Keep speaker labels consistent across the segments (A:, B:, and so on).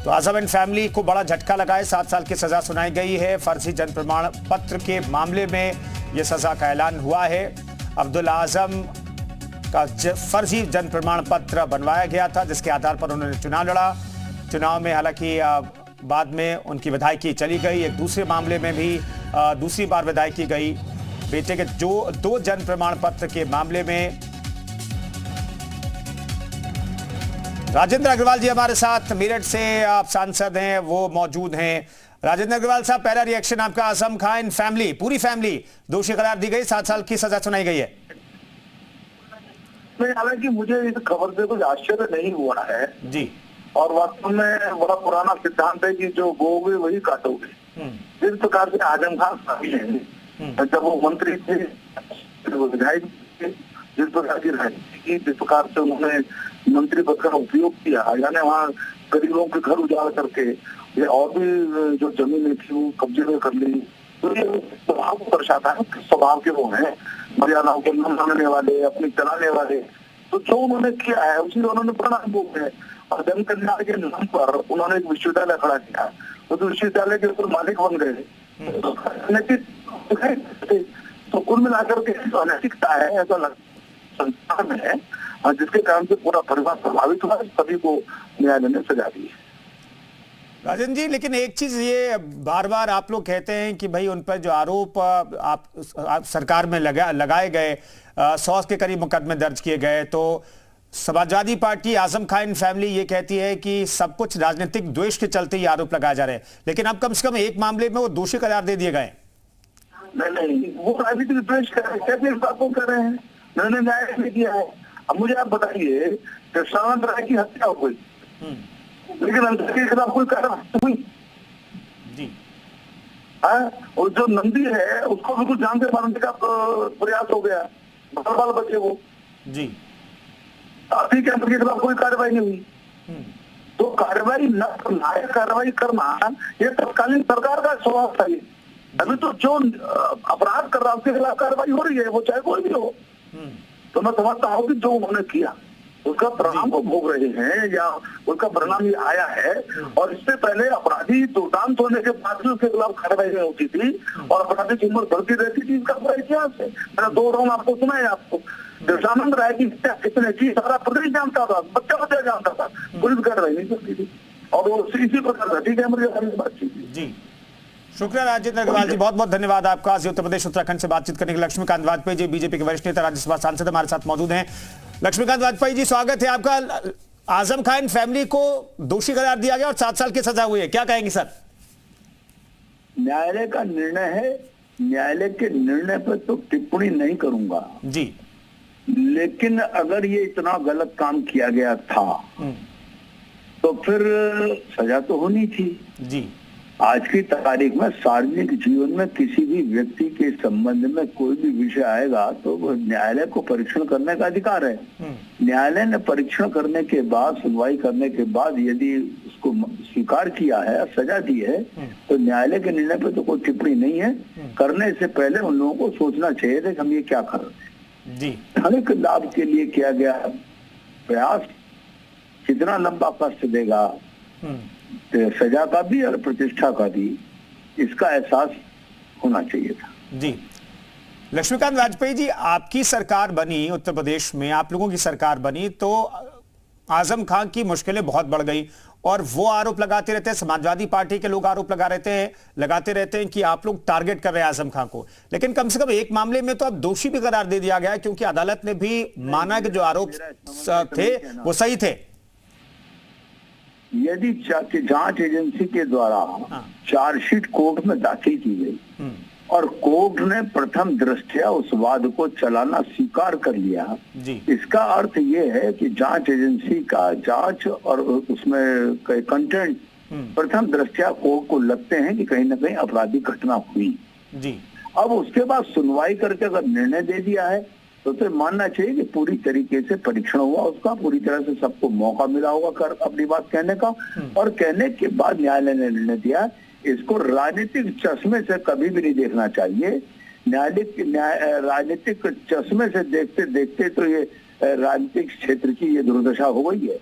A: तो आजम and family को बड़ा झटका लगा है। 7 साल की सजा सुनाई गई है। फर्जी जन प्रमाण पत्र के मामले में यह सजा का ऐलान हुआ है। अब्दुल आजम का फर्जी जन प्रमाण पत्र बनवाया गया था, जिसके आधार पर उन्होंने चुनाव लड़ा। चुनाव में हालांकि बाद में उनकी विधायकी चली गई। एक दूसरे मामले में भी दूसरी बार विधायकी गई। बेटे के जो 2 जन प्रमाण पत्र के मामले में राजेंद्र अग्रवाल जी हमारे साथ मेरठ से आप सांसद हैं, वो मौजूद हैं। राजेंद्र अग्रवाल साहब, पहला रिएक्शन आपका। आजम खान फैमिली, पूरी फैमिली दोषी करार दी गई, 7 साल की सजा सुनाई गई है।
B: हालांकि मुझे इस खबर से कुछ आश्चर्य नहीं हुआ है
A: जी,
B: और वास्तव में बड़ा पुराना सिद्धांत है कि जो बोओगे वही काटोगे। जिस प्रकार से आजम खान शामिल हैं, जब वो मंत्री थे, वो विधायक थे, जिस प्रकार की राजनीति की, जिस प्रकार से उन्होंने मंत्री पद का उपयोग किया, यानी वहाँ गरीबों के घर उजाड़ करके या और भी जो जमीन थी वो कब्जे में कर ली, तो ये स्वभाव को दर्शाता है कि स्वभाव के वो हैं, मर्यादाओं को न मानने वाले, अपनी चलाने वाले। तो जो उन्होंने किया है उसी उन्होंने परिणाम भोग है। और जन कल्याण के नाम पर उन्होंने एक विश्वविद्यालय खड़ा किया, तो विश्वविद्यालय के ऊपर मालिक बन गए। तो कुल मिलाकर के अनैतिकता है, ऐसा संस्थान है जिसके कारण से पूरा परिवार प्रभावित हुआ। सभी को न्यायालय ने सजा दी है।
A: राजन जी, लेकिन एक चीज ये बार बार आप लोग कहते हैं कि भाई उन पर जो आरोप आप सरकार में लगाए गए, 100 के करीब मुकदमे दर्ज किए गए, तो समाजवादी पार्टी आजम खान फैमिली ये कहती है कि सब कुछ राजनीतिक द्वेष के चलते ये आरोप लगाए जा रहे हैं, लेकिन अब कम से कम एक मामले में वो दोषी करार दे दिए गए।
B: नहीं, वो राजनीतिक द्वेष कैसे इस बात को कर रहे हैं? मैंने न्याय में किया है। अब मुझे आप बताइए कि सावंत राय की हत्या हो गई, लेकिन अंतर के खिलाफ कोई कार्रवाई हुई
A: जी।
B: और जो नंदी है उसको बिल्कुल जान से मारने का प्रयास हो गया, बाल बच्चे वो
A: जी।
B: साथी के अंतर के खिलाफ कोई कार्रवाई नहीं हुई। तो कार्रवाई न करना, कार्रवाई करना ये तत्कालीन सरकार का स्वभाव था। अभी तो जो अपराध कर रहा है उसके खिलाफ कार्रवाई हो रही है, वो चाहे कोई भी हो। तो मैं समझता हूँ कि जो उन्होंने किया उसका परिणाम वो भोग रहे हैं, या उसका परिणाम ये आया है। और इससे पहले अपराधी दुर्दांत होने के बाद भी उसके खिलाफ कार्रवाई नहीं होती थी और अपराधी की उम्र बढ़ती रहती थी। इसका पूरा इतिहास है। मैंने 2 राउंड आपको सुना है। आपको दशानंद राय की हत्या किसने की सारा प्रदेश जानता था, बच्चा जानता था, पुलिस कार्रवाई नहीं करती थी। और वो इसी प्रकार ठीक है मेरी बातचीत जी।
A: शुक्रिया राजेंद्र अग्रवाल जी, बहुत बहुत धन्यवाद आपका। उत्तर प्रदेश उत्तराखंड से बातचीत करने के लिए लक्ष्मीकांत वाजपेयी जी, बीजेपी के वरिष्ठ नेता, राज्यसभा सांसद हमारे साथ मौजूद हैं। लक्ष्मीकांत वाजपेयी जी, स्वागत है आपका। आजम खान फैमिली को दोषी करार दिया गया और 7 साल की सजा हुई है, क्या कहेंगे सर?
C: न्यायालय का निर्णय है, न्यायालय के निर्णय पर तो टिप्पणी नहीं करूंगा
A: जी,
C: लेकिन अगर ये इतना गलत काम किया गया था तो फिर सजा तो होनी थी
A: जी।
C: आज की तारीख में सार्वजनिक जीवन में किसी भी व्यक्ति के संबंध में कोई भी विषय आएगा तो न्यायालय को परीक्षण करने का अधिकार है। न्यायालय ने परीक्षण करने के बाद, सुनवाई करने के बाद यदि उसको स्वीकार किया है, सजा दी है, तो न्यायालय के निर्णय पर तो कोई टिप्पणी नहीं है। करने से पहले उन लोगों को सोचना चाहिए था कि हम ये क्या कर रहे हैं जी। धनिक लाभ के लिए किया गया प्रयास कितना लंबा कष्ट देगा, सजा का भी और प्रतिष्ठा का भी, इसका एहसास होना चाहिए था
A: जी। लक्ष्मीकांत वाजपेयी जी, आपकी सरकार बनी, उत्तर प्रदेश में आप लोगों की सरकार बनी, तो आजम खान की मुश्किलें बहुत बढ़ गई और वो आरोप लगाते रहते हैं, समाजवादी पार्टी के लोग आरोप लगाते रहते हैं कि आप लोग टारगेट कर रहे हैं आजम खान को। लेकिन कम से कम एक मामले में तो अब दोषी भी करार दे दिया गया है, क्योंकि अदालत ने भी माना कि जो आरोप थे वो सही थे।
C: यदि जांच एजेंसी के द्वारा चार्जशीट कोर्ट में दाखिल की गई और कोर्ट ने प्रथम दृष्टया उस वाद को चलाना स्वीकार कर लिया, इसका अर्थ ये है कि जांच एजेंसी का जांच और उसमें कंटेंट प्रथम दृष्टया कोर्ट को लगते हैं कि कहीं ना कहीं आपराधिक घटना हुई जी। अब उसके बाद सुनवाई करके अगर निर्णय दे दिया है तो मानना चाहिए कि पूरी तरीके से परीक्षण हुआ उसका, पूरी तरह से सबको मौका मिला होगा अपनी बात कहने का, और कहने के बाद न्यायालय ने निर्णय दिया। इसको राजनीतिक चश्मे से कभी भी नहीं देखना चाहिए। राजनीतिक चश्मे से देखते देखते तो ये राजनीतिक क्षेत्र की ये दुर्दशा हो गई है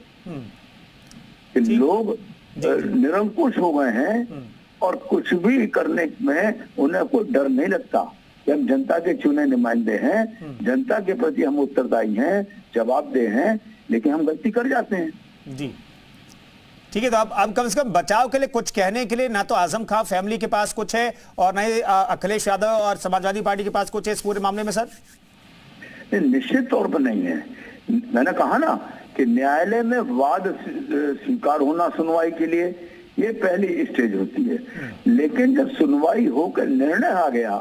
C: कि लोग निरंकुश हो गए हैं और कुछ भी करने में उन्हें कोई डर नहीं लगता कि हम जनता के चुने नुमाइंदे हैं, जनता के प्रति हम उत्तरदायी हैं, जवाबदेह हैं, लेकिन हम गलती कर जाते हैं।
A: जी ठीक है, तो अब कम से कम बचाव के लिए कुछ कहने के लिए ना तो आजम खां फैमिली के पास कुछ है और ना ही अखिलेश यादव और समाजवादी पार्टी के पास कुछ है इस पूरे मामले में सर?
C: निश्चित तौर पर नहीं है। मैंने कहा ना कि न्यायालय में वाद स्वीकार होना सुनवाई के लिए ये पहली स्टेज होती है, लेकिन जब सुनवाई होकर निर्णय आ गया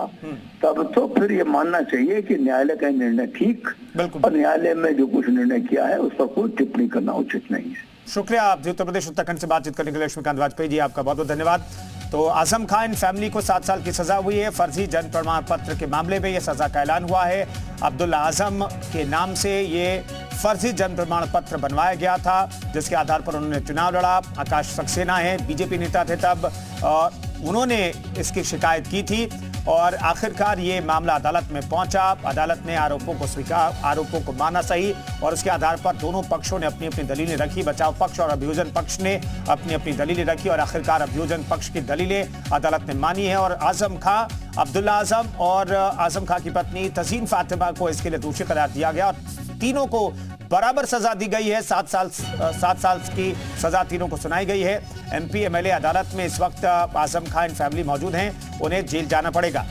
C: तब तो फिर ये मानना चाहिए कि न्यायालय का निर्णय ठीक, और न्यायालय में जो कुछ निर्णय किया है उस पर कोई टिप्पणी करना उचित नहीं है।
A: शुक्रिया आप उत्तर प्रदेश उत्तराखंड से बातचीत करने के लिए लक्ष्मीकांत वाजपेयी जी, आपका बहुत बहुत धन्यवाद। तो आजम खां एंड फैमिली को 7 साल की सजा हुई है। फर्जी जन्म प्रमाण पत्र के मामले में यह सजा का ऐलान हुआ है। अब्दुल आजम के नाम से ये फर्जी जन्म प्रमाण पत्र बनवाया गया था, जिसके आधार पर उन्होंने चुनाव लड़ा। आकाश सक्सेना है, बीजेपी नेता थे तब, और उन्होंने इसकी शिकायत की थी और आखिरकार ये मामला अदालत में पहुंचा। अदालत ने आरोपों को माना सही और उसके आधार पर दोनों पक्षों ने अपनी अपनी दलीलें रखी। बचाव पक्ष और अभियोजन पक्ष ने अपनी अपनी दलीलें रखी और आखिरकार अभियोजन पक्ष की दलीलें अदालत ने मानी है और आजम खां, अब्दुल्ला आजम और आजम खां की पत्नी तजीन फातिमा को इसके लिए दोषी करार दिया गया और तीनों को बराबर सजा दी गई है। 7 साल की सजा तीनों को सुनाई गई है। एमपी एमएलए अदालत में इस वक्त आजम खां एंड फैमिली मौजूद हैं, उन्हें जेल जाना पड़ेगा।